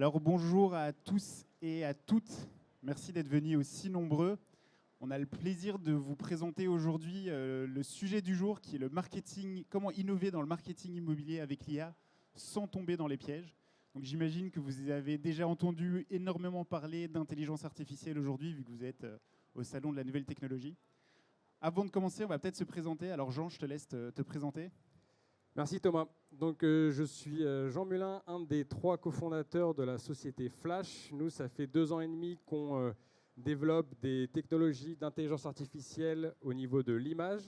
Alors bonjour à tous et à toutes. Merci d'être venus aussi nombreux. On a le plaisir de vous présenter aujourd'hui le sujet du jour qui est le marketing, comment innover dans le marketing immobilier avec l'IA sans tomber dans les pièges. Donc j'imagine que vous avez déjà entendu énormément parler d'intelligence artificielle aujourd'hui vu que vous êtes au salon de la nouvelle technologie. Avant de commencer, on va peut-être se présenter. Alors Jean, je te laisse te présenter. Merci Thomas. Donc, je suis Jean Mulin, un des 3 cofondateurs de la société Flash. Nous, ça fait 2 ans et demi qu'on développe des technologies d'intelligence artificielle au niveau de l'image,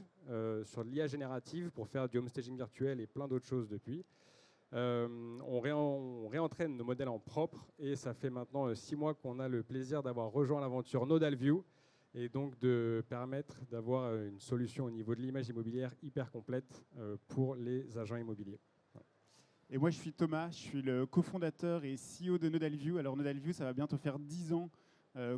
sur l'IA générative pour faire du home staging virtuel et plein d'autres choses depuis. On réentraîne nos modèles en propre et ça fait maintenant 6 mois qu'on a le plaisir d'avoir rejoint l'aventure NodalView et donc de permettre d'avoir une solution au niveau de l'image immobilière hyper complète pour les agents immobiliers. Et moi, je suis Thomas, je suis le cofondateur et CEO de NodalView. Alors NodalView, ça va bientôt faire 10 ans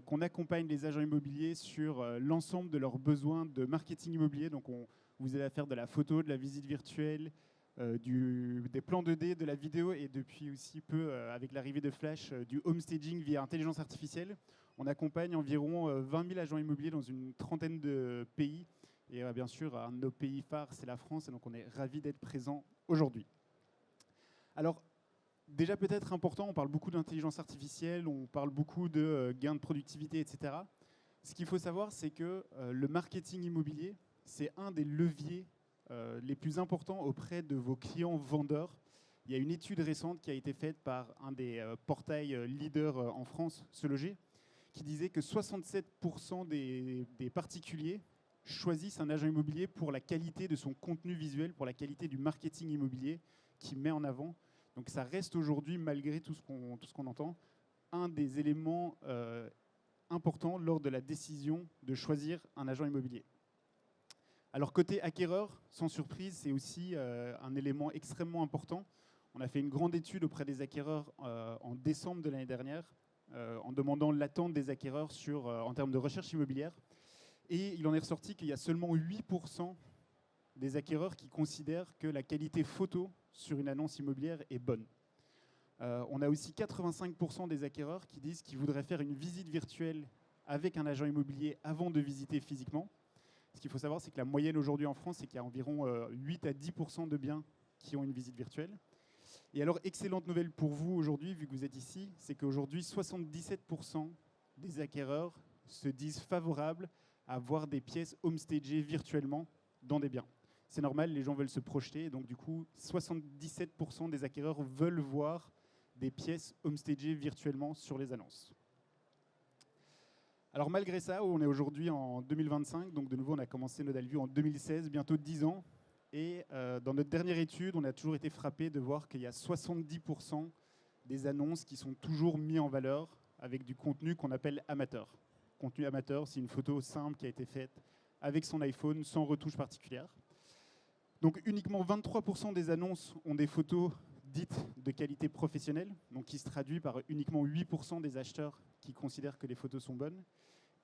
qu'on accompagne les agents immobiliers sur l'ensemble de leurs besoins de marketing immobilier. Donc on vous aide à faire de la photo, de la visite virtuelle, des plans 2D, de la vidéo et depuis aussi peu, avec l'arrivée de Flash, du home staging via intelligence artificielle. On accompagne environ 20 000 agents immobiliers dans une trentaine de pays. Et bien sûr, un de nos pays phares, c'est la France. Et donc on est ravis d'être présents aujourd'hui. Alors, déjà peut-être important, on parle beaucoup d'intelligence artificielle, on parle beaucoup de gains de productivité, etc. Ce qu'il faut savoir, c'est que le marketing immobilier, c'est un des leviers les plus importants auprès de vos clients vendeurs. Il y a une étude récente qui a été faite par un des portails leaders en France, Se Loger, qui disait que 67% des particuliers choisissent un agent immobilier pour la qualité de son contenu visuel, pour la qualité du marketing immobilier qu'il met en avant. Donc ça reste aujourd'hui, malgré tout ce qu'on entend, un des éléments importants lors de la décision de choisir un agent immobilier. Alors côté acquéreur, sans surprise, c'est aussi un élément extrêmement important. On a fait une grande étude auprès des acquéreurs en décembre de l'année dernière, en demandant l'attente des acquéreurs en termes de recherche immobilière. Et il en est ressorti qu'il y a seulement 8% des acquéreurs qui considèrent que la qualité photo sur une annonce immobilière est bonne. On a aussi 85% des acquéreurs qui disent qu'ils voudraient faire une visite virtuelle avec un agent immobilier avant de visiter physiquement. Ce qu'il faut savoir, c'est que la moyenne aujourd'hui en France, c'est qu'il y a environ 8 à 10% de biens qui ont une visite virtuelle. Et alors, excellente nouvelle pour vous aujourd'hui, vu que vous êtes ici, c'est qu'aujourd'hui, 77% des acquéreurs se disent favorables à voir des pièces homestagées virtuellement dans des biens. C'est normal, les gens veulent se projeter, donc du coup, 77% des acquéreurs veulent voir des pièces homestagées virtuellement sur les annonces. Alors malgré ça, on est aujourd'hui en 2025, donc de nouveau, on a commencé NodalView en 2016, bientôt 10 ans. Et dans notre dernière étude, on a toujours été frappé de voir qu'il y a 70% des annonces qui sont toujours mis en valeur avec du contenu qu'on appelle amateur. Contenu amateur, c'est une photo simple qui a été faite avec son iPhone, sans retouche particulière. Donc uniquement 23% des annonces ont des photos dites de qualité professionnelle, donc qui se traduit par uniquement 8% des acheteurs qui considèrent que les photos sont bonnes.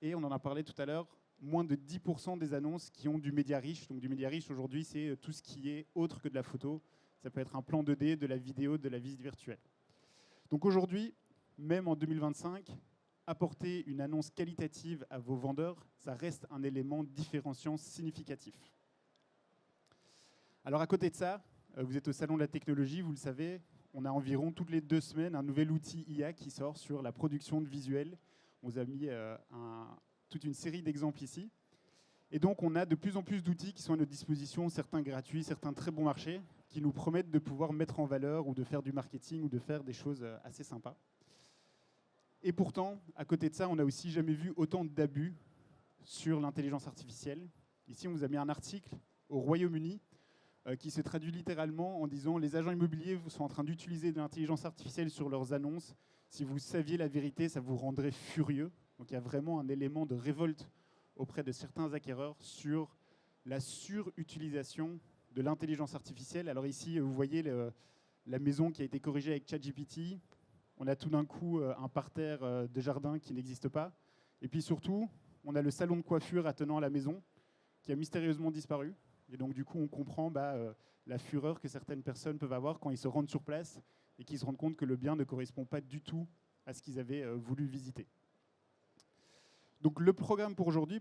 Et on en a parlé tout à l'heure, moins de 10% des annonces qui ont du média riche. Donc du média riche aujourd'hui, c'est tout ce qui est autre que de la photo. Ça peut être un plan 2D, de la vidéo, de la visite virtuelle. Donc aujourd'hui, même en 2025, apporter une annonce qualitative à vos vendeurs, ça reste un élément différenciant significatif. Alors à côté de ça, vous êtes au salon de la technologie, vous le savez, on a environ toutes les 2 semaines un nouvel outil IA qui sort sur la production de visuels. On vous a mis toute une série d'exemples ici. Et donc on a de plus en plus d'outils qui sont à notre disposition, certains gratuits, certains très bon marché, qui nous promettent de pouvoir mettre en valeur ou de faire du marketing ou de faire des choses assez sympas. Et pourtant, à côté de ça, on n'a aussi jamais vu autant d'abus sur l'intelligence artificielle. Ici, on vous a mis un article au Royaume-Uni qui se traduit littéralement en disant « Les agents immobiliers sont en train d'utiliser de l'intelligence artificielle sur leurs annonces. Si vous saviez la vérité, ça vous rendrait furieux. » Donc il y a vraiment un élément de révolte auprès de certains acquéreurs sur la surutilisation de l'intelligence artificielle. Alors ici, vous voyez la maison qui a été corrigée avec ChatGPT. On a tout d'un coup un parterre de jardin qui n'existe pas. Et puis surtout, on a le salon de coiffure attenant à la maison qui a mystérieusement disparu. Et donc, du coup, on comprend la fureur que certaines personnes peuvent avoir quand ils se rendent sur place et qui se rendent compte que le bien ne correspond pas du tout à ce qu'ils avaient voulu visiter. Donc le programme pour aujourd'hui,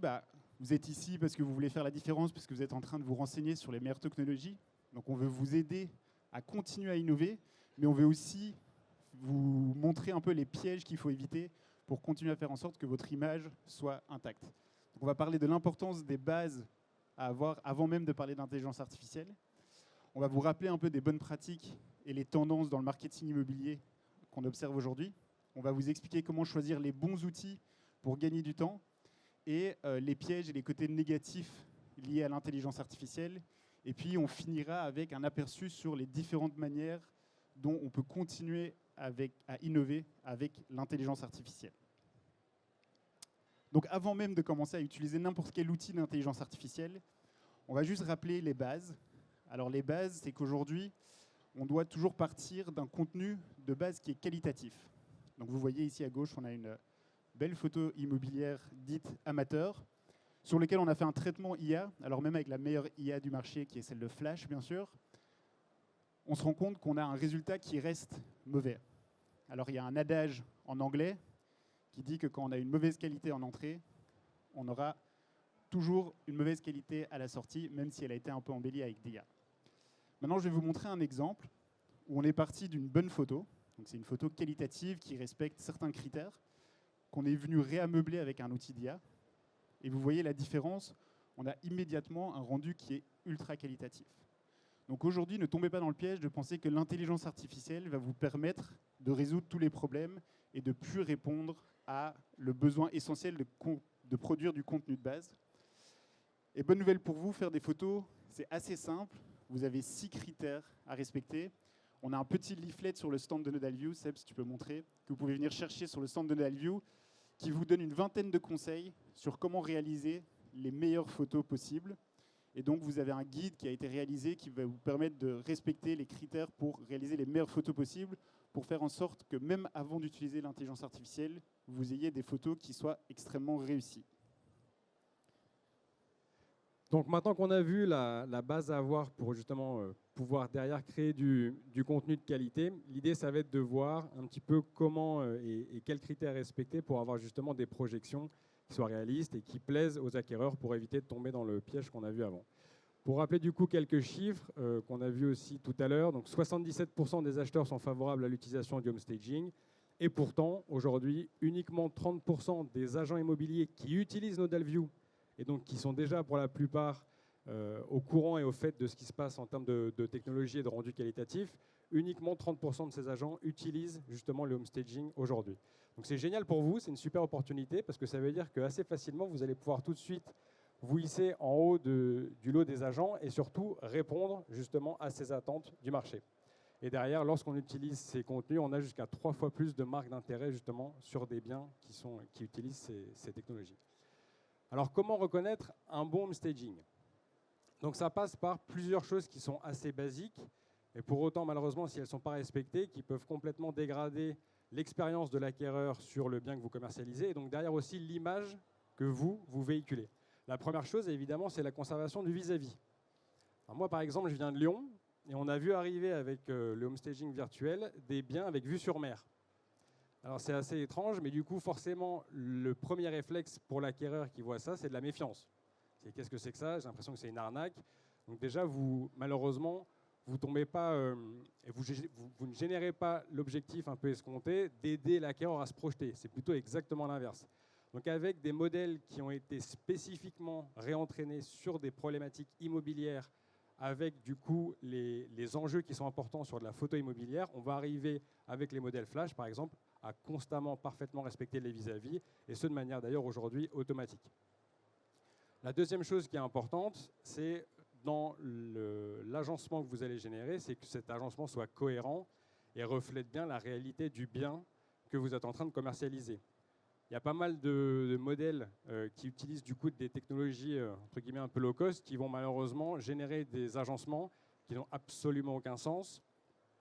vous êtes ici parce que vous voulez faire la différence, parce que vous êtes en train de vous renseigner sur les meilleures technologies. Donc on veut vous aider à continuer à innover, mais on veut aussi vous montrer un peu les pièges qu'il faut éviter pour continuer à faire en sorte que votre image soit intacte. Donc on va parler de l'importance des bases à avoir avant même de parler d'intelligence artificielle. On va vous rappeler un peu des bonnes pratiques et les tendances dans le marketing immobilier qu'on observe aujourd'hui. On va vous expliquer comment choisir les bons outils pour gagner du temps et les pièges et les côtés négatifs liés à l'intelligence artificielle. Et puis on finira avec un aperçu sur les différentes manières dont on peut continuer à innover avec l'intelligence artificielle. Donc avant même de commencer à utiliser n'importe quel outil d'intelligence artificielle, on va juste rappeler les bases. Alors les bases, c'est qu'aujourd'hui, on doit toujours partir d'un contenu de base qui est qualitatif. Donc vous voyez ici à gauche, on a une belle photo immobilière dite amateur, sur laquelle on a fait un traitement IA, alors même avec la meilleure IA du marché, qui est celle de Flash, bien sûr, on se rend compte qu'on a un résultat qui reste mauvais. Alors il y a un adage en anglais qui dit que quand on a une mauvaise qualité en entrée, on aura toujours une mauvaise qualité à la sortie, même si elle a été un peu embellie avec d'IA. Maintenant, je vais vous montrer un exemple où on est parti d'une bonne photo. Donc c'est une photo qualitative qui respecte certains critères, qu'on est venu réameubler avec un outil d'IA. Et vous voyez la différence, on a immédiatement un rendu qui est ultra qualitatif. Donc aujourd'hui, ne tombez pas dans le piège de penser que l'intelligence artificielle va vous permettre de résoudre tous les problèmes et de plus répondre à le besoin essentiel de produire du contenu de base. Et bonne nouvelle pour vous, faire des photos, c'est assez simple. Vous avez 6 critères à respecter. On a un petit leaflet sur le stand de Nodalview, Seb, si tu peux montrer, que vous pouvez venir chercher sur le stand de Nodalview, qui vous donne une vingtaine de conseils sur comment réaliser les meilleures photos possibles. Et donc, vous avez un guide qui a été réalisé qui va vous permettre de respecter les critères pour réaliser les meilleures photos possibles, pour faire en sorte que même avant d'utiliser l'intelligence artificielle, vous ayez des photos qui soient extrêmement réussies. Donc maintenant qu'on a vu la base à avoir pour justement pouvoir derrière créer du contenu de qualité, l'idée ça va être de voir un petit peu comment et quels critères respecter pour avoir justement des projections qui soient réalistes et qui plaisent aux acquéreurs pour éviter de tomber dans le piège qu'on a vu avant. Pour rappeler du coup quelques chiffres qu'on a vus aussi tout à l'heure, donc 77% des acheteurs sont favorables à l'utilisation du home staging et pourtant aujourd'hui uniquement 30% des agents immobiliers qui utilisent Nodalview et donc qui sont déjà pour la plupart au courant et au fait de ce qui se passe en termes de technologie et de rendu qualitatif, uniquement 30% de ces agents utilisent justement le home staging aujourd'hui. Donc c'est génial pour vous, c'est une super opportunité parce que ça veut dire qu'assez facilement, vous allez pouvoir tout de suite vous hisser en haut du lot des agents et surtout répondre justement à ces attentes du marché. Et derrière, lorsqu'on utilise ces contenus, on a jusqu'à 3 fois plus de marques d'intérêt justement sur des biens qui utilisent ces technologies. Alors, comment reconnaître un bon home staging? Donc, ça passe par plusieurs choses qui sont assez basiques, et pour autant, malheureusement, si elles ne sont pas respectées, qui peuvent complètement dégrader l'expérience de l'acquéreur sur le bien que vous commercialisez, et donc derrière aussi l'image que vous véhiculez. La première chose, évidemment, c'est la conservation du vis-à-vis. Moi, par exemple, je viens de Lyon, et on a vu arriver avec le home staging virtuel des biens avec vue sur mer. Alors c'est assez étrange, mais du coup, forcément, le premier réflexe pour l'acquéreur qui voit ça, c'est de la méfiance. C'est qu'est-ce que c'est que ça? J'ai l'impression que c'est une arnaque. Donc déjà, malheureusement, vous tombez pas, et vous ne générez pas l'objectif un peu escompté d'aider l'acquéreur à se projeter. C'est plutôt exactement l'inverse. Donc avec des modèles qui ont été spécifiquement réentraînés sur des problématiques immobilières, avec du coup les enjeux qui sont importants sur de la photo immobilière, on va arriver avec les modèles Flash, par exemple, à constamment parfaitement respecter les vis-à-vis, et ce de manière d'ailleurs aujourd'hui automatique. La deuxième chose qui est importante, c'est dans l'agencement que vous allez générer, c'est que cet agencement soit cohérent et reflète bien la réalité du bien que vous êtes en train de commercialiser. Il y a pas mal de modèles qui utilisent du coup des technologies entre guillemets un peu low cost qui vont malheureusement générer des agencements qui n'ont absolument aucun sens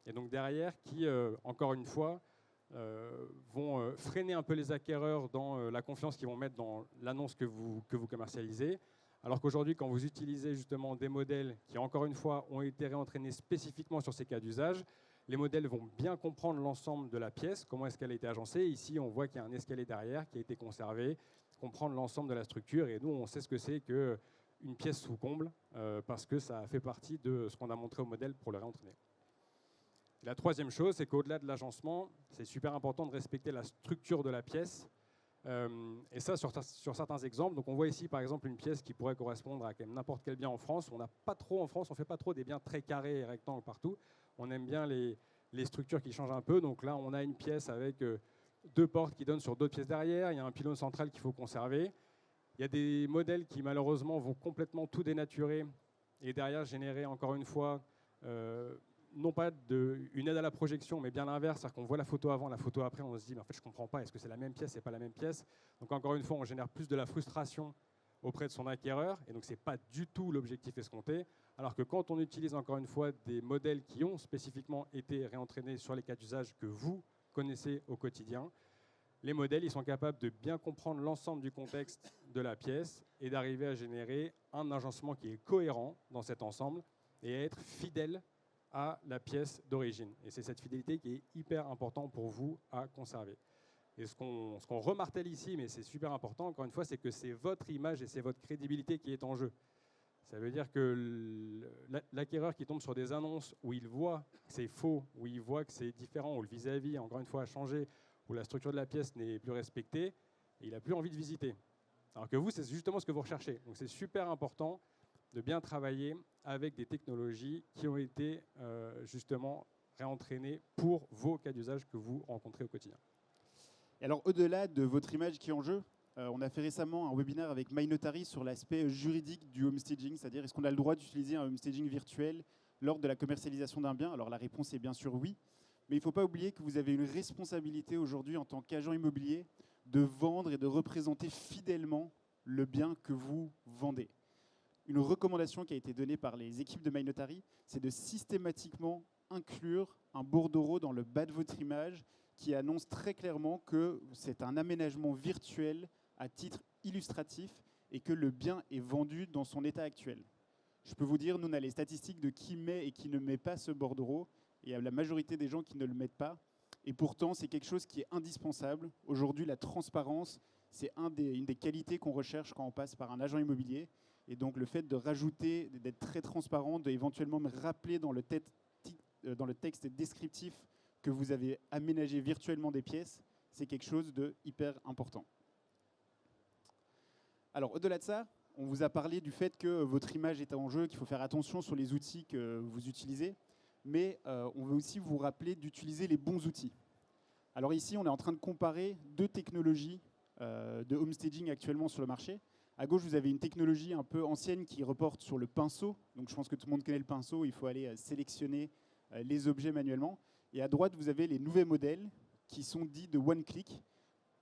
et donc derrière qui, encore une fois, vont freiner un peu les acquéreurs dans la confiance qu'ils vont mettre dans l'annonce que vous commercialisez. Alors qu'aujourd'hui, quand vous utilisez justement des modèles qui, encore une fois, ont été réentraînés spécifiquement sur ces cas d'usage, Les modèles vont bien comprendre l'ensemble de la pièce, comment est-ce qu'elle a été agencée. Ici, on voit qu'il y a un escalier derrière qui a été conservé, comprendre l'ensemble de la structure. Et nous, on sait ce que c'est qu'une pièce sous comble, parce que ça fait partie de ce qu'on a montré au modèle pour le réentraîner. La troisième chose, c'est qu'au-delà de l'agencement, c'est super important de respecter la structure de la pièce. Et ça, sur certains exemples. Donc, on voit ici, par exemple, une pièce qui pourrait correspondre à n'importe quel bien en France. On n'a pas trop en France, on ne fait pas trop des biens très carrés et rectangles partout. On aime bien les structures qui changent un peu. Donc là, on a une pièce avec deux portes qui donnent sur d'autres pièces derrière. Il y a un pylône central qu'il faut conserver. Il y a des modèles qui, malheureusement, vont complètement tout dénaturer et derrière générer, encore une fois, non pas une aide à la projection, mais bien l'inverse. C'est-à-dire qu'on voit la photo avant, la photo après, on se dit, mais en fait, je ne comprends pas. Est-ce que c'est la même pièce, c'est pas la même pièce? Donc, encore une fois, on génère plus de la frustration auprès de son acquéreur. Et donc, ce n'est pas du tout l'objectif escompté. Alors que quand on utilise, encore une fois, des modèles qui ont spécifiquement été réentraînés sur les cas d'usage que vous connaissez au quotidien, les modèles ils sont capables de bien comprendre l'ensemble du contexte de la pièce et d'arriver à générer un agencement qui est cohérent dans cet ensemble et à être fidèle à la pièce d'origine. Et c'est cette fidélité qui est hyper important pour vous à conserver. Et ce qu'on remartèle ici, mais c'est super important, encore une fois, c'est que c'est votre image et c'est votre crédibilité qui est en jeu. Ça veut dire que l'acquéreur qui tombe sur des annonces où il voit que c'est faux, où il voit que c'est différent, où le vis-à-vis, encore une fois, a changé, où la structure de la pièce n'est plus respectée, et il n'a plus envie de visiter. Alors que vous, c'est justement ce que vous recherchez. Donc c'est super important de bien travailler avec des technologies qui ont été justement réentraînées pour vos cas d'usage que vous rencontrez au quotidien. Et alors, au-delà de votre image qui est en jeu, on a fait récemment un webinaire avec MyNotary sur l'aspect juridique du homestaging, c'est-à-dire est-ce qu'on a le droit d'utiliser un homestaging virtuel lors de la commercialisation d'un bien? Alors la réponse est bien sûr oui, mais il ne faut pas oublier que vous avez une responsabilité aujourd'hui en tant qu'agent immobilier de vendre et de représenter fidèlement le bien que vous vendez. Une recommandation qui a été donnée par les équipes de MyNotary, c'est de systématiquement inclure un bordereau dans le bas de votre image qui annonce très clairement que c'est un aménagement virtuel à titre illustratif et que le bien est vendu dans son état actuel. Je peux vous dire, nous, on a les statistiques de qui met et qui ne met pas ce bordereau, et il y a la majorité des gens qui ne le mettent pas. Et pourtant, c'est quelque chose qui est indispensable. Aujourd'hui, la transparence, c'est une des qualités qu'on recherche quand on passe par un agent immobilier. Et donc, le fait de rajouter, d'être très transparent, d'éventuellement me rappeler dans le texte descriptif que vous avez aménagé virtuellement des pièces, c'est quelque chose de hyper important. Alors, au-delà de ça, on vous a parlé du fait que votre image est en jeu, qu'il faut faire attention sur les outils que vous utilisez, mais on veut aussi vous rappeler d'utiliser les bons outils. Alors ici, on est en train de comparer deux technologies de homestaging actuellement sur le marché. À gauche, vous avez une technologie un peu ancienne qui reporte sur le pinceau. Donc je pense que tout le monde connaît le pinceau, il faut aller sélectionner les objets manuellement. Et à droite, vous avez les nouveaux modèles qui sont dits de one-click,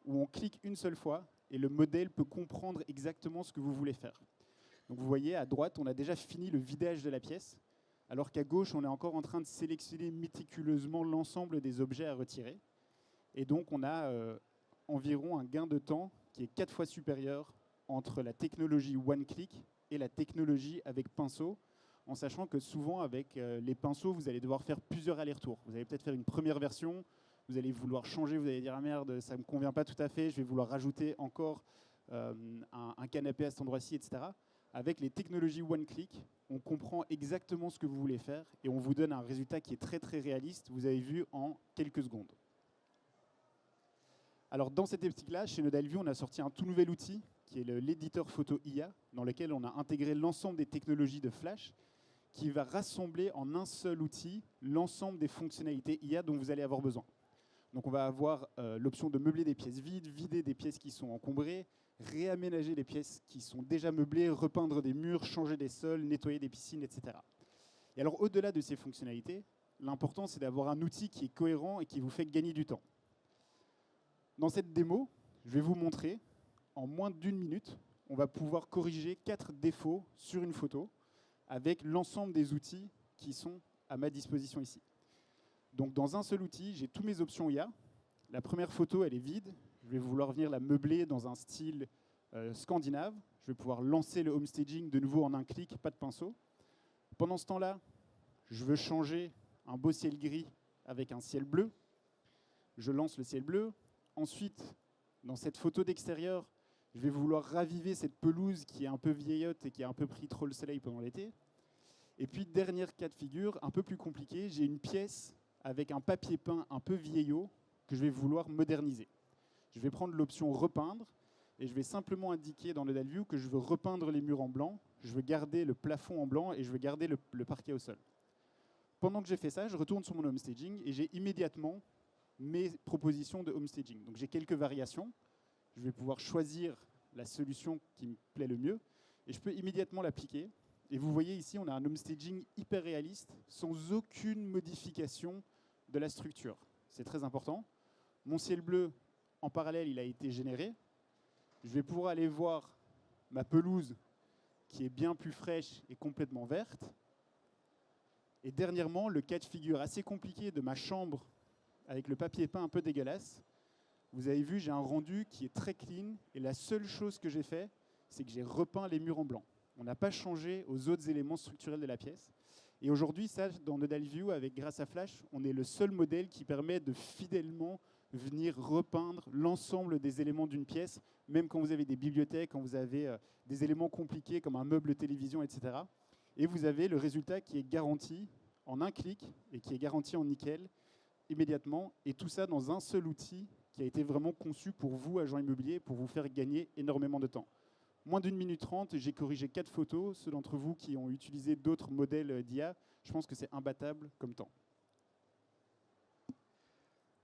où on clique une seule fois et le modèle peut comprendre exactement ce que vous voulez faire. Donc vous voyez, à droite, on a déjà fini le vidage de la pièce, alors qu'à gauche, on est encore en train de sélectionner méticuleusement l'ensemble des objets à retirer. Et donc, on a environ un gain de temps qui est 4 fois supérieur entre la technologie one-click et la technologie avec pinceau, en sachant que souvent, avec les pinceaux, vous allez devoir faire plusieurs allers-retours. Vous allez peut-être faire une première version, vous allez vouloir changer, vous allez dire « Ah merde, ça ne me convient pas tout à fait, je vais vouloir rajouter encore un canapé à cet endroit-ci, etc. » Avec les technologies one-click, on comprend exactement ce que vous voulez faire et on vous donne un résultat qui est très très réaliste, vous avez vu, en quelques secondes. Alors dans cette optique-là, chez NodalView, on a sorti un tout nouvel outil qui est l'éditeur photo IA, dans lequel on a intégré l'ensemble des technologies de Flash, qui va rassembler en un seul outil l'ensemble des fonctionnalités IA dont vous allez avoir besoin. Donc on va avoir l'option de meubler des pièces vides, vider des pièces qui sont encombrées, réaménager les pièces qui sont déjà meublées, repeindre des murs, changer des sols, nettoyer des piscines, etc. Et alors au-delà de ces fonctionnalités, l'important c'est d'avoir un outil qui est cohérent et qui vous fait gagner du temps. Dans cette démo, je vais vous montrer, en moins d'1 minute, on va pouvoir corriger 4 défauts sur une photo avec l'ensemble des outils qui sont à ma disposition ici. Donc dans un seul outil, j'ai toutes mes options IA. La première photo, elle est vide. Je vais vouloir venir la meubler dans un style scandinave. Je vais pouvoir lancer le homestaging de nouveau en un clic, pas de pinceau. Pendant ce temps-là, je veux changer un beau ciel gris avec un ciel bleu. Je lance le ciel bleu. Ensuite, dans cette photo d'extérieur, je vais vouloir raviver cette pelouse qui est un peu vieillotte et qui a un peu pris trop le soleil pendant l'été. Et puis, dernier cas de figure, un peu plus compliqué, j'ai une pièce avec un papier peint un peu vieillot que je vais vouloir moderniser. Je vais prendre l'option repeindre et je vais simplement indiquer dans Nodal View que je veux repeindre les murs en blanc, je veux garder le plafond en blanc et je veux garder le parquet au sol. Pendant que j'ai fait ça, je retourne sur mon homestaging et j'ai immédiatement mes propositions de homestaging. Donc j'ai quelques variations. Je vais pouvoir choisir la solution qui me plaît le mieux et je peux immédiatement l'appliquer. Et vous voyez ici, on a un homestaging hyper réaliste, sans aucune modification de la structure. C'est très important. Mon ciel bleu, en parallèle, il a été généré. Je vais pouvoir aller voir ma pelouse, qui est bien plus fraîche et complètement verte. Et dernièrement, le cas de figure assez compliqué de ma chambre, avec le papier peint un peu dégueulasse. Vous avez vu, j'ai un rendu qui est très clean. Et la seule chose que j'ai fait, c'est que j'ai repeint les murs en blanc. On n'a pas changé aux autres éléments structurels de la pièce. Et aujourd'hui, ça, dans Nodal View, grâce à Flash, on est le seul modèle qui permet de fidèlement venir repeindre l'ensemble des éléments d'une pièce, même quand vous avez des bibliothèques, quand vous avez des éléments compliqués comme un meuble télévision, etc. Et vous avez le résultat qui est garanti en un clic et qui est garanti en nickel immédiatement. Et tout ça dans un seul outil qui a été vraiment conçu pour vous, agents immobiliers, pour vous faire gagner énormément de temps. Moins d'1 minute 30, j'ai corrigé 4 photos. Ceux d'entre vous qui ont utilisé d'autres modèles d'IA, je pense que c'est imbattable comme temps.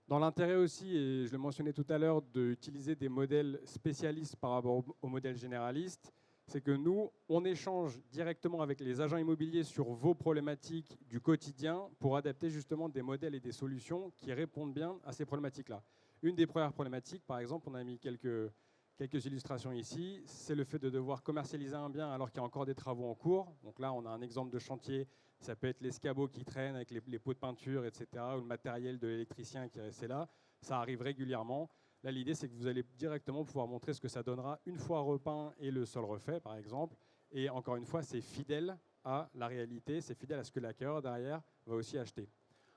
Dans l'intérêt aussi, et je le mentionnais tout à l'heure, d'utiliser des modèles spécialistes par rapport aux modèles généralistes, c'est que nous, on échange directement avec les agents immobiliers sur vos problématiques du quotidien pour adapter justement des modèles et des solutions qui répondent bien à ces problématiques-là. Une des premières problématiques, par exemple, on a mis quelques illustrations ici, c'est le fait de devoir commercialiser un bien alors qu'il y a encore des travaux en cours. Donc là, on a un exemple de chantier, ça peut être l'escabeau qui traîne avec les pots de peinture, etc., ou le matériel de l'électricien qui est resté là. Ça arrive régulièrement. Là, l'idée, c'est que vous allez directement pouvoir montrer ce que ça donnera une fois repeint et le sol refait, par exemple. Et encore une fois, c'est fidèle à la réalité, c'est fidèle à ce que l'acquéreur derrière va aussi acheter.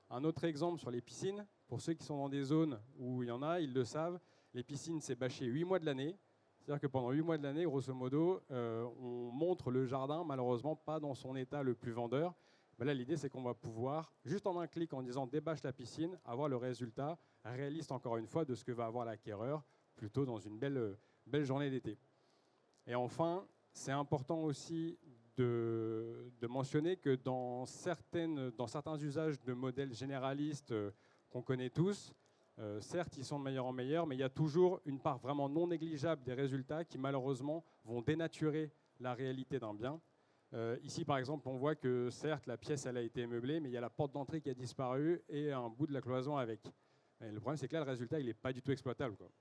Un autre exemple sur les piscines, pour ceux qui sont dans des zones où il y en a, ils le savent, les piscines, c'est bâché 8 mois de l'année. C'est-à-dire que pendant 8 mois de l'année, grosso modo, on montre le jardin, malheureusement, pas dans son état le plus vendeur. Mais là, l'idée, c'est qu'on va pouvoir, juste en un clic, en disant « débâche la piscine », avoir le résultat réaliste, encore une fois, de ce que va avoir l'acquéreur, plutôt dans une belle journée d'été. Et enfin, c'est important aussi de mentionner que dans certains usages de modèles généralistes qu'on connaît tous, certes, ils sont de meilleur en meilleur, mais il y a toujours une part vraiment non négligeable des résultats qui, malheureusement, vont dénaturer la réalité d'un bien. Ici, par exemple, on voit que, certes, la pièce elle a été meublée, mais il y a la porte d'entrée qui a disparu et un bout de la cloison avec. Et le problème, c'est que là, le résultat, il n'est pas du tout exploitable, quoi.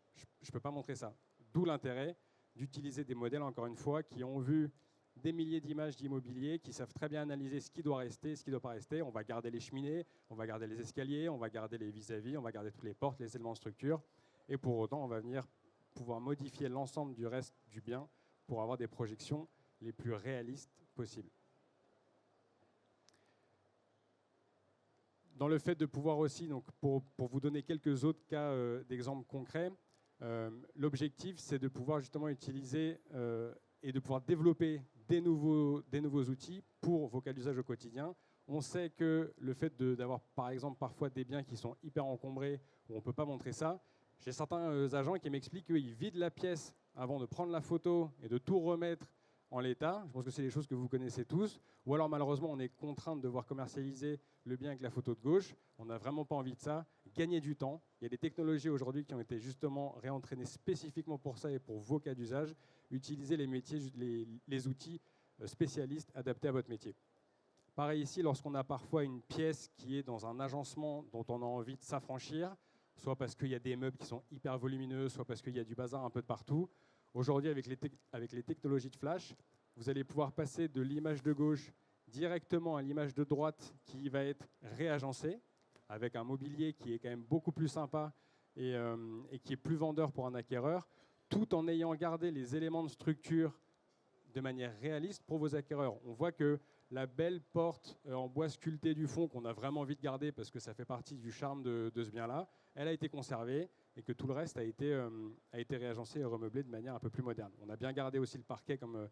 Je ne peux pas montrer ça. D'où l'intérêt d'utiliser des modèles, encore une fois, qui ont vu des milliers d'images d'immobilier, qui savent très bien analyser ce qui doit rester, ce qui ne doit pas rester. On va garder les cheminées, on va garder les escaliers, on va garder les vis-à-vis, on va garder toutes les portes, les éléments de structure. Et pour autant, on va venir pouvoir modifier l'ensemble du reste du bien pour avoir des projections les plus réalistes possibles. Dans le fait de pouvoir aussi, donc pour vous donner quelques autres cas d'exemples concrets, l'objectif, c'est de pouvoir justement utiliser et de pouvoir développer des nouveaux outils pour vos cas d'usage au quotidien. On sait que le fait d'avoir, par exemple, parfois des biens qui sont hyper encombrés, où on ne peut pas montrer ça, j'ai certains agents qui m'expliquent qu'ils vident la pièce avant de prendre la photo et de tout remettre en l'état. Je pense que c'est des choses que vous connaissez tous. Ou alors, malheureusement, on est contraint de devoir commercialiser le bien avec la photo de gauche. On n'a vraiment pas envie de ça. Gagner du temps. Il y a des technologies aujourd'hui qui ont été justement réentraînées spécifiquement pour ça et pour vos cas d'usage. Utilisez les outils spécialistes adaptés à votre métier. Pareil ici, lorsqu'on a parfois une pièce qui est dans un agencement dont on a envie de s'affranchir, soit parce qu'il y a des meubles qui sont hyper volumineux, soit parce qu'il y a du bazar un peu de partout. Aujourd'hui, avec les technologies de Flash, vous allez pouvoir passer de l'image de gauche directement à l'image de droite qui va être réagencée, avec un mobilier qui est quand même beaucoup plus sympa et qui est plus vendeur pour un acquéreur, tout en ayant gardé les éléments de structure de manière réaliste pour vos acquéreurs. On voit que la belle porte en bois sculpté du fond qu'on a vraiment envie de garder parce que ça fait partie du charme de ce bien-là, elle a été conservée et que tout le reste a été réagencé et remeublé de manière un peu plus moderne. On a bien gardé aussi le parquet comme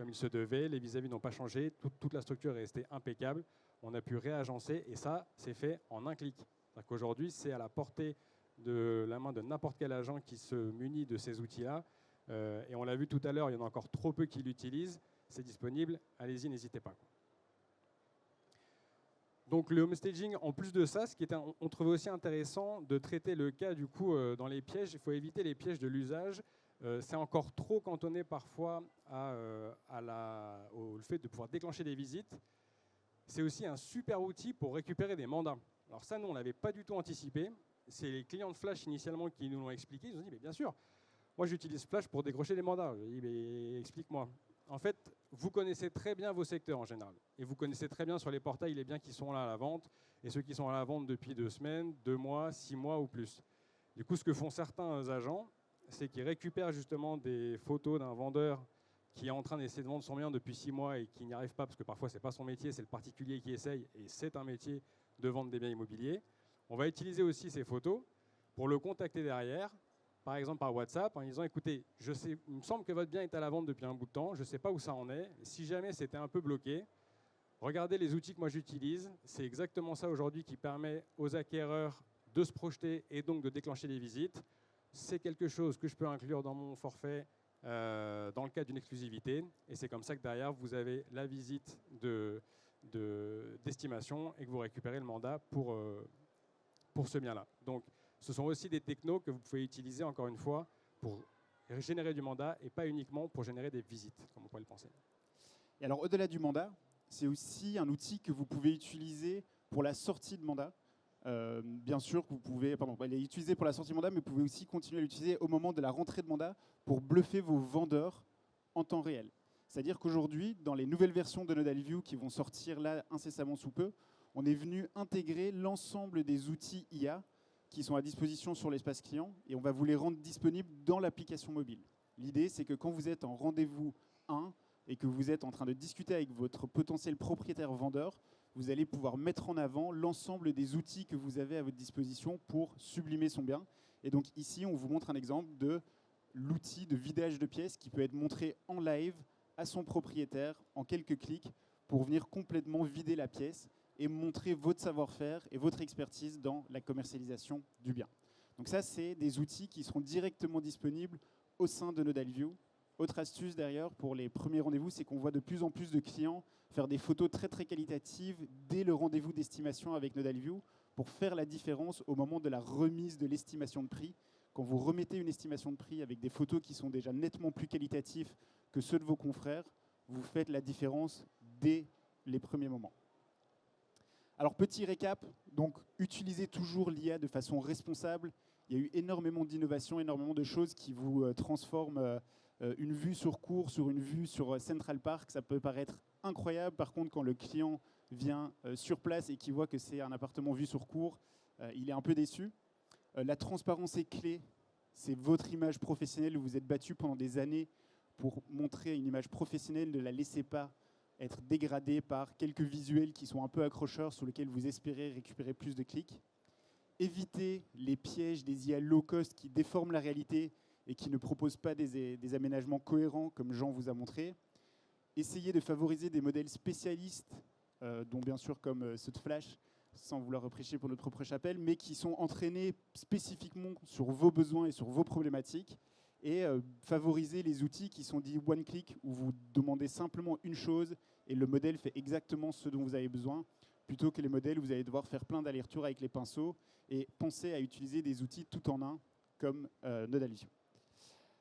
il se devait, les vis-à-vis n'ont pas changé, toute la structure est restée impeccable, on a pu réagencer et ça, c'est fait en un clic. C'est-à-dire qu'aujourd'hui, c'est à la portée de la main de n'importe quel agent qui se munit de ces outils-là. Et on l'a vu tout à l'heure, il y en a encore trop peu qui l'utilisent. C'est disponible, allez-y, n'hésitez pas. Donc le homestaging, en plus de ça, on trouvait aussi intéressant de traiter le cas du coup dans les pièges. Il faut éviter les pièges de l'usage. C'est encore trop cantonné parfois au fait de pouvoir déclencher des visites. C'est aussi un super outil pour récupérer des mandats. Alors ça, nous, on ne l'avait pas du tout anticipé. C'est les clients de Flash initialement qui nous l'ont expliqué. Ils nous ont dit, mais bien sûr, moi j'utilise Flash pour décrocher des mandats. Je dis, mais explique-moi. En fait, vous connaissez très bien vos secteurs en général. Et vous connaissez très bien sur les portails les biens qui sont là à la vente et ceux qui sont à la vente depuis 2 semaines, 2 mois, 6 mois ou plus. Du coup, ce que font certains agents, c'est qu'ils récupèrent justement des photos d'un vendeur qui est en train d'essayer de vendre son bien depuis 6 mois et qui n'y arrive pas parce que parfois ce n'est pas son métier, c'est le particulier qui essaye et c'est un métier de vendre des biens immobiliers. On va utiliser aussi ces photos pour le contacter derrière, par exemple par WhatsApp, en disant écoutez, il me semble que votre bien est à la vente depuis un bout de temps, je ne sais pas où ça en est. Si jamais c'était un peu bloqué, regardez les outils que moi j'utilise. C'est exactement ça aujourd'hui qui permet aux acquéreurs de se projeter et donc de déclencher des visites. C'est quelque chose que je peux inclure dans mon forfait dans le cadre d'une exclusivité. Et c'est comme ça que derrière, vous avez la visite d'estimation et que vous récupérez le mandat pour ce bien-là. Donc, ce sont aussi des technos que vous pouvez utiliser, encore une fois, pour générer du mandat et pas uniquement pour générer des visites, comme on pourrait le penser. Et alors, au-delà du mandat, c'est aussi un outil que vous pouvez utiliser pour la sortie de mandat. Bien sûr, vous pouvez l'utiliser pour la sortie de mandat, mais vous pouvez aussi continuer à l'utiliser au moment de la rentrée de mandat pour bluffer vos vendeurs en temps réel. C'est-à-dire qu'aujourd'hui, dans les nouvelles versions de NodalView qui vont sortir là incessamment sous peu, on est venu intégrer l'ensemble des outils IA qui sont à disposition sur l'espace client et on va vous les rendre disponibles dans l'application mobile. L'idée, c'est que quand vous êtes en rendez-vous 1 et que vous êtes en train de discuter avec votre potentiel propriétaire vendeur, vous allez pouvoir mettre en avant l'ensemble des outils que vous avez à votre disposition pour sublimer son bien. Et donc ici, on vous montre un exemple de l'outil de vidage de pièces qui peut être montré en live à son propriétaire en quelques clics pour venir complètement vider la pièce et montrer votre savoir-faire et votre expertise dans la commercialisation du bien. Donc ça, c'est des outils qui seront directement disponibles au sein de NodalView. Autre astuce d'ailleurs pour les premiers rendez-vous, c'est qu'on voit de plus en plus de clients faire des photos très très qualitatives dès le rendez-vous d'estimation avec NodalView pour faire la différence au moment de la remise de l'estimation de prix. Quand vous remettez une estimation de prix avec des photos qui sont déjà nettement plus qualitatifs que ceux de vos confrères, vous faites la différence dès les premiers moments. Alors, petit récap, donc utilisez toujours l'IA de façon responsable. Il y a eu énormément d'innovations, énormément de choses qui vous transforment une vue sur cours sur une vue sur Central Park. Ça peut paraître incroyable. Par contre, quand le client vient sur place et qu'il voit que c'est un appartement vu sur cours, il est un peu déçu. La transparence est clé. C'est votre image professionnelle. Vous vous êtes battu pendant des années pour montrer une image professionnelle. Ne la laissez pas être dégradé par quelques visuels qui sont un peu accrocheurs sur lesquels vous espérez récupérer plus de clics. Évitez les pièges des IA low cost qui déforment la réalité et qui ne proposent pas des aménagements cohérents comme Jean vous a montré. Essayez de favoriser des modèles spécialistes, dont bien sûr comme ceux de Flash, sans vouloir reprêcher pour notre propre chapelle, mais qui sont entraînés spécifiquement sur vos besoins et sur vos problématiques. Et favoriser les outils qui sont dits one click, où vous demandez simplement une chose et le modèle fait exactement ce dont vous avez besoin, plutôt que les modèles où vous allez devoir faire plein d'allers-retours avec les pinceaux et penser à utiliser des outils tout en un comme NodalView.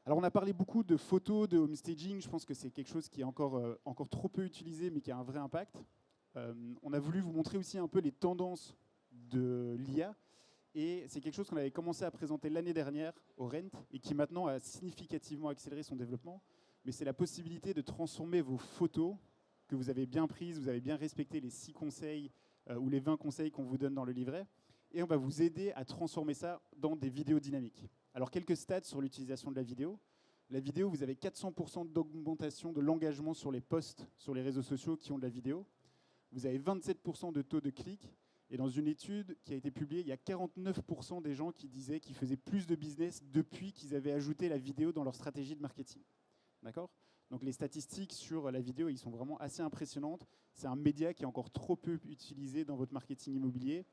Alors on a parlé beaucoup de photos, de homestaging, je pense que c'est quelque chose qui est encore trop peu utilisé mais qui a un vrai impact. On a voulu vous montrer aussi un peu les tendances de l'IA. Et c'est quelque chose qu'on avait commencé à présenter l'année dernière au Rent et qui maintenant a significativement accéléré son développement. Mais c'est la possibilité de transformer vos photos que vous avez bien prises, vous avez bien respecté les 6 conseils ou les 20 conseils qu'on vous donne dans le livret. Et on va vous aider à transformer ça dans des vidéos dynamiques. Alors quelques stats sur l'utilisation de la vidéo. La vidéo, vous avez 400% d'augmentation de l'engagement sur les posts sur les réseaux sociaux qui ont de la vidéo. vous avez 27% de taux de clic. Et dans une étude qui a été publiée, il y a 49% des gens qui disaient qu'ils faisaient plus de business depuis qu'ils avaient ajouté la vidéo dans leur stratégie de marketing. D'accord ? Donc les statistiques sur la vidéo, ils sont vraiment assez impressionnantes. C'est un média qui est encore trop peu utilisé dans votre marketing immobilier.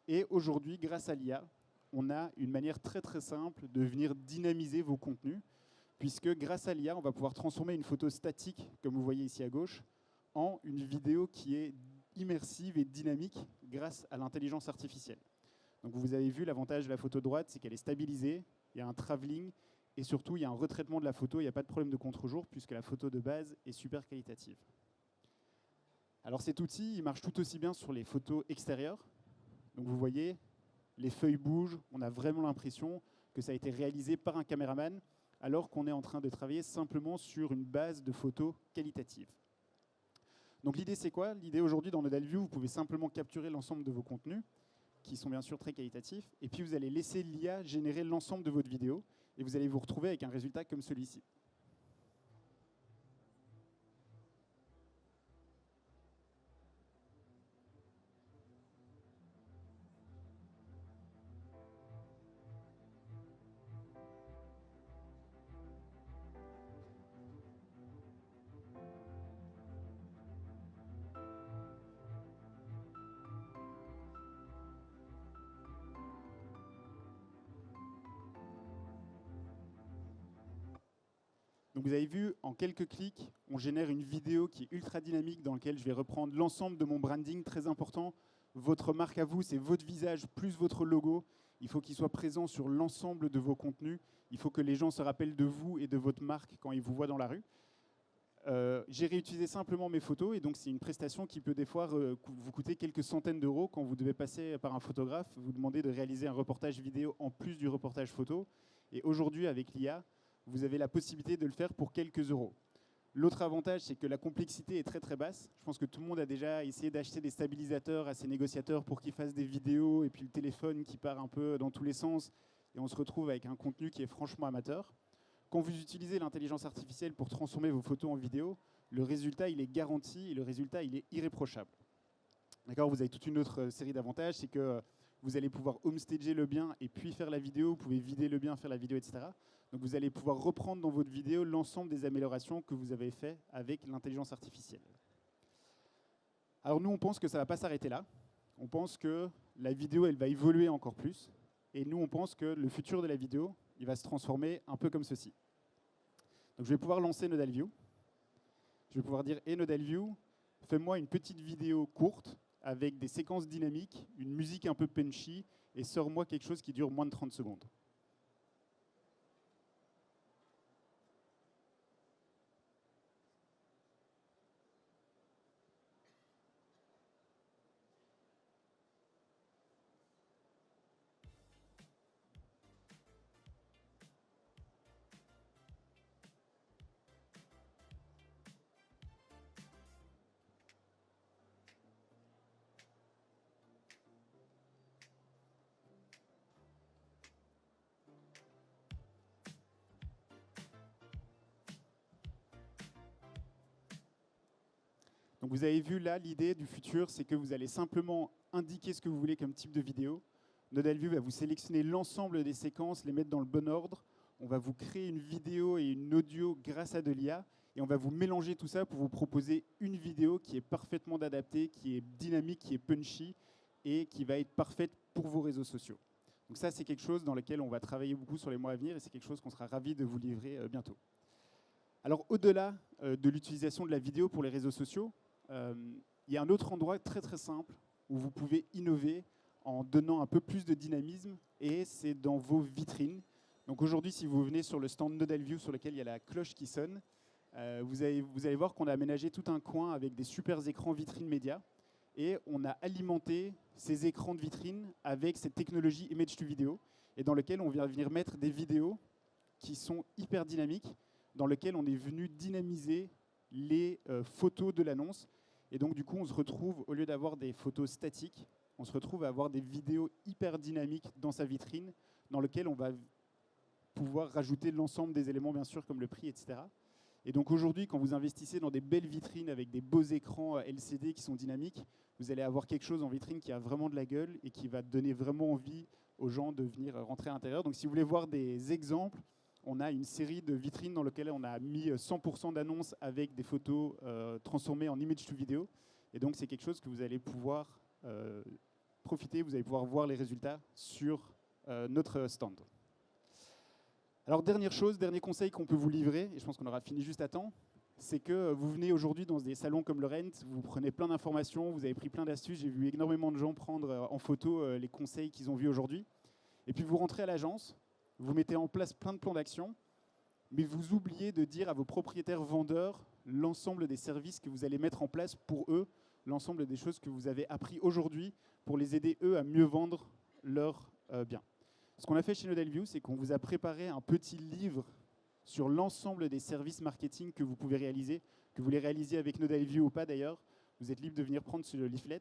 Et aujourd'hui, grâce à l'IA, on a une manière très très simple de venir dynamiser vos contenus, puisque grâce à l'IA, on va pouvoir transformer une photo statique, comme vous voyez ici à gauche, en une vidéo qui est immersive et dynamique grâce à l'intelligence artificielle. Donc vous avez vu l'avantage de la photo droite, c'est qu'elle est stabilisée, il y a un travelling, et surtout il y a un retraitement de la photo, il n'y a pas de problème de contre-jour, puisque la photo de base est super qualitative. Alors cet outil, il marche tout aussi bien sur les photos extérieures. Donc vous voyez, les feuilles bougent, on a vraiment l'impression que ça a été réalisé par un caméraman, alors qu'on est en train de travailler simplement sur une base de photos qualitatives. Donc l'idée, c'est quoi? L'idée aujourd'hui, dans NodalView, vous pouvez simplement capturer l'ensemble de vos contenus, qui sont bien sûr très qualitatifs, et puis vous allez laisser l'IA générer l'ensemble de votre vidéo, et vous allez vous retrouver avec un résultat comme celui-ci. Donc vous avez vu, en quelques clics, on génère une vidéo qui est ultra dynamique dans laquelle je vais reprendre l'ensemble de mon branding très important. Votre marque à vous, c'est votre visage plus votre logo. Il faut qu'il soit présent sur l'ensemble de vos contenus. Il faut que les gens se rappellent de vous et de votre marque quand ils vous voient dans la rue. J'ai réutilisé simplement mes photos et donc c'est une prestation qui peut des fois vous coûter quelques centaines d'euros quand vous devez passer par un photographe, vous demandez de réaliser un reportage vidéo en plus du reportage photo. Et aujourd'hui, avec l'IA, vous avez la possibilité de le faire pour quelques euros. L'autre avantage, c'est que la complexité est très très basse. Je pense que tout le monde a déjà essayé d'acheter des stabilisateurs à ses négociateurs pour qu'ils fassent des vidéos et puis le téléphone qui part un peu dans tous les sens et on se retrouve avec un contenu qui est franchement amateur. Quand vous utilisez l'intelligence artificielle pour transformer vos photos en vidéo, le résultat il est garanti et le résultat il est irréprochable. D'accord, vous avez toute une autre série d'avantages, c'est que vous allez pouvoir homestager le bien et puis faire la vidéo, vous pouvez vider le bien, faire la vidéo, etc. Donc vous allez pouvoir reprendre dans votre vidéo l'ensemble des améliorations que vous avez faites avec l'intelligence artificielle. Alors nous, on pense que ça ne va pas s'arrêter là. On pense que la vidéo, elle va évoluer encore plus. Et nous, on pense que le futur de la vidéo, il va se transformer un peu comme ceci. Donc je vais pouvoir lancer NodalView. Je vais pouvoir dire « Hey NodalView, fais-moi une petite vidéo courte avec des séquences dynamiques, une musique un peu punchy, et sors-moi quelque chose qui dure moins de 30 secondes. » Donc vous avez vu là, l'idée du futur, c'est que vous allez simplement indiquer ce que vous voulez comme type de vidéo. NodalView va vous sélectionner l'ensemble des séquences, les mettre dans le bon ordre. On va vous créer une vidéo et une audio grâce à de l'IA. Et on va vous mélanger tout ça pour vous proposer une vidéo qui est parfaitement adaptée, qui est dynamique, qui est punchy et qui va être parfaite pour vos réseaux sociaux. Donc ça, c'est quelque chose dans lequel on va travailler beaucoup sur les mois à venir et c'est quelque chose qu'on sera ravis de vous livrer bientôt. Alors au-delà de l'utilisation de la vidéo pour les réseaux sociaux, il y a un autre endroit très très simple où vous pouvez innover en donnant un peu plus de dynamisme et c'est dans vos vitrines. Donc aujourd'hui, si vous venez sur le stand NodalView sur lequel il y a la cloche qui sonne, vous allez voir qu'on a aménagé tout un coin avec des super écrans vitrines médias et on a alimenté ces écrans de vitrine avec cette technologie Image to Video et dans lequel on vient venir mettre des vidéos qui sont hyper dynamiques, dans lequel on est venu dynamiser les photos de l'annonce. Et donc, du coup, on se retrouve, au lieu d'avoir des photos statiques, on se retrouve à avoir des vidéos hyper dynamiques dans sa vitrine, dans lesquelles on va pouvoir rajouter l'ensemble des éléments, bien sûr, comme le prix, etc. Et donc aujourd'hui, quand vous investissez dans des belles vitrines avec des beaux écrans LCD qui sont dynamiques, vous allez avoir quelque chose en vitrine qui a vraiment de la gueule et qui va donner vraiment envie aux gens de venir rentrer à l'intérieur. Donc si vous voulez voir des exemples, on a une série de vitrines dans lesquelles on a mis 100% d'annonces avec des photos transformées en image to vidéo. Et donc c'est quelque chose que vous allez pouvoir profiter, vous allez pouvoir voir les résultats sur notre stand. Alors dernière chose, dernier conseil qu'on peut vous livrer, et je pense qu'on aura fini juste à temps, c'est que vous venez aujourd'hui dans des salons comme le Rent, vous prenez plein d'informations, vous avez pris plein d'astuces, j'ai vu énormément de gens prendre en photo les conseils qu'ils ont vus aujourd'hui. Et puis vous rentrez à l'agence, vous mettez en place plein de plans d'action, mais vous oubliez de dire à vos propriétaires vendeurs l'ensemble des services que vous allez mettre en place pour eux, l'ensemble des choses que vous avez appris aujourd'hui pour les aider eux à mieux vendre leurs biens. Ce qu'on a fait chez NodalView, c'est qu'on vous a préparé un petit livre sur l'ensemble des services marketing que vous pouvez réaliser, que vous les réalisiez avec NodalView ou pas d'ailleurs. Vous êtes libre de venir prendre ce leaflet.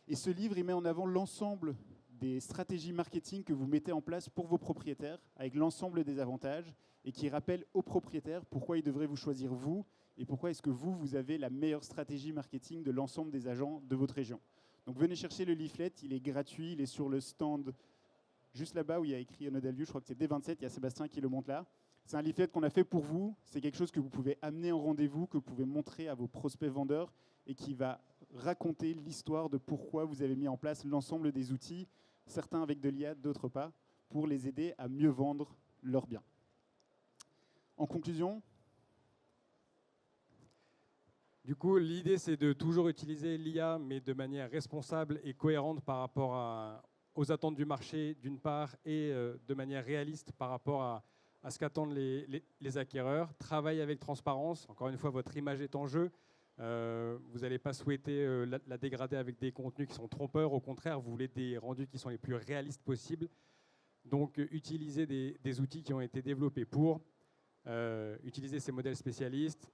Et ce livre, il met en avant l'ensemble des stratégies marketing que vous mettez en place pour vos propriétaires, avec l'ensemble des avantages, et qui rappelle aux propriétaires pourquoi ils devraient vous choisir vous, et pourquoi est-ce que vous avez la meilleure stratégie marketing de l'ensemble des agents de votre région. Donc venez chercher le leaflet, il est gratuit, il est sur le stand juste là-bas où il y a écrit NodalView, je crois que c'est D27, il y a Sébastien qui le montre là. C'est un leaflet qu'on a fait pour vous, c'est quelque chose que vous pouvez amener en rendez-vous, que vous pouvez montrer à vos prospects vendeurs et qui va raconter l'histoire de pourquoi vous avez mis en place l'ensemble des outils, certains avec de l'IA, d'autres pas, pour les aider à mieux vendre leurs biens. En conclusion, du coup, l'idée, c'est de toujours utiliser l'IA, mais de manière responsable et cohérente par rapport aux attentes du marché, d'une part, et de manière réaliste par rapport à ce qu'attendent les acquéreurs. Travailler avec transparence. Encore une fois, votre image est en jeu. Vous n'allez pas souhaiter la dégrader avec des contenus qui sont trompeurs. Au contraire, vous voulez des rendus qui sont les plus réalistes possibles. Donc, utilisez des outils qui ont été développés pour. Utilisez ces modèles spécialistes.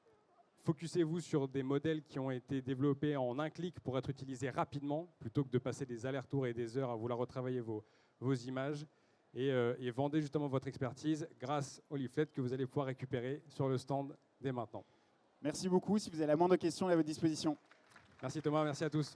Focussez-vous sur des modèles qui ont été développés en un clic pour être utilisés rapidement, plutôt que de passer des allers-retours et des heures à vouloir retravailler vos images. Et vendez justement votre expertise grâce au leaflet que vous allez pouvoir récupérer sur le stand dès maintenant. Merci beaucoup. Si vous avez la moindre question, à votre disposition. Merci Thomas, merci à tous.